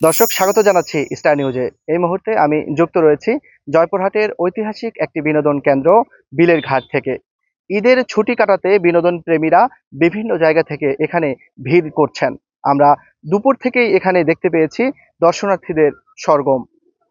দর্শক স্বাগত জানাচ্ছি স্টার নিউজে। এই মুহূর্তে আমি যুক্ত রয়েছি জয়পুরহাটের ঐতিহাসিক একটি বিনোদন কেন্দ্র বিলের ঘাট থেকে। ঈদের ছুটি কাটাতে বিনোদন প্রেমীরা বিভিন্ন জায়গা থেকে এখানে ভিড় করছেন। আমরা দুপুর থেকেই এখানে দেখতে পেয়েছি দর্শনার্থীদের সরগম।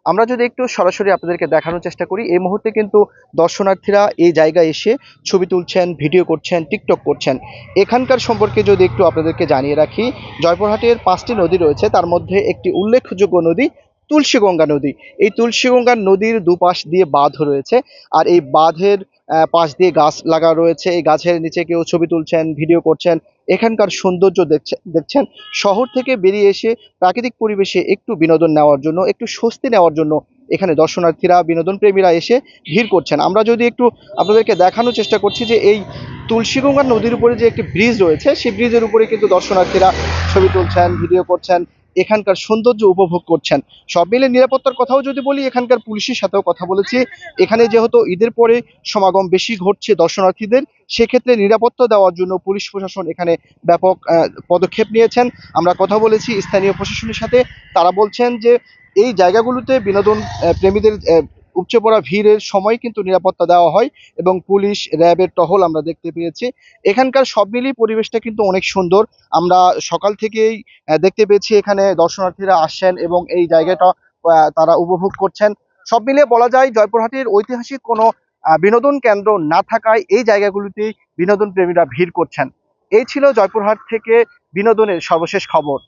আমরা যদি একটু সরাসরি আপনাদেরকে দেখানোর চেষ্টা করি, এই মুহূর্তে কিন্তু দর্শনার্থীরা এই জায়গায় এসে ছবি তুলছেন, ভিডিও করছেন, টিকটক করছেন। এখানকার সম্পর্কে যদি একটু আপনাদেরকে জানিয়ে রাখি, জয়পুরহাটের 5টি নদী রয়েছে, তার মধ্যে একটি উল্লেখযোগ্য নদী তুলসীগঙ্গা নদী। এই তুলসীগঙ্গা নদীর দুপাশ দিয়ে বাঁধ রয়েছে, আর এই বাঁধের পাশ দিয়ে গাছ লাগা রয়েছে। এই গাছের নিচে কেউ ছবি তুলছেন, ভিডিও করছেন। এখানকার সৌন্দর্য দেখছেন। শহর থেকে বেরিয়ে এসে প্রাকৃতিক পরিবেশে একটু বিনোদন নেওয়ার জন্য, একটু স্বস্তি নেওয়ার জন্য এখানে দর্শনার্থীরা, বিনোদন প্রেমীরা এসে ভিড় করছেন। আমরা যদি একটু আপনাদেরকে দেখানোর চেষ্টা করছি যে এই তুলসীগঙ্গা নদীর উপরে যে একটি ব্রিজ রয়েছে, সেই ব্রিজের উপরে কিন্তু দর্শনার্থীরা ছবি তুলছেন, ভিডিও করছেন, এখানকার সৌন্দর্য উপভোগ করছেন। সব মিলে নিরাপত্তার কথাও যদি বলি, এখানকার পুলিশের সাথেও কথা বলেছি। এখানে যেহেতু ঈদের পরে সমাগম বেশি ঘটছে দর্শনার্থীদের, সেক্ষেত্রে নিরাপত্তা দেওয়ার জন্য পুলিশ প্রশাসন এখানে ব্যাপক পদক্ষেপ নিয়েছেন। আমরা কথা বলেছি স্থানীয় প্রশাসনের সাথে। তারা বলছেন যে এই জায়গাগুলোতে বিনোদন প্রেমীদের উপচে পড়া ভিড়ের সময় কিন্তু নিরাপত্তা দেওয়া হয়, এবং পুলিশ, র্যাবের টহল আমরা দেখতে পেয়েছি। এখানকার সব মিলিয়ে পরিবেশটা কিন্তু অনেক সুন্দর। আমরা সকাল থেকেই দেখতে পেয়েছি এখানে দর্শনার্থীরা আসছেন এবং এই জায়গাটা তারা উপভোগ করছেন। সব মিলিয়ে বলা যায় জয়পুরহাটের ঐতিহাসিক কোনো বিনোদন কেন্দ্র না থাকায় এই জায়গাগুলোতেই বিনোদন প্রেমীরা ভিড় করছেন। এই ছিল জয়পুরহাট থেকে বিনোদনের সর্বশেষ খবর।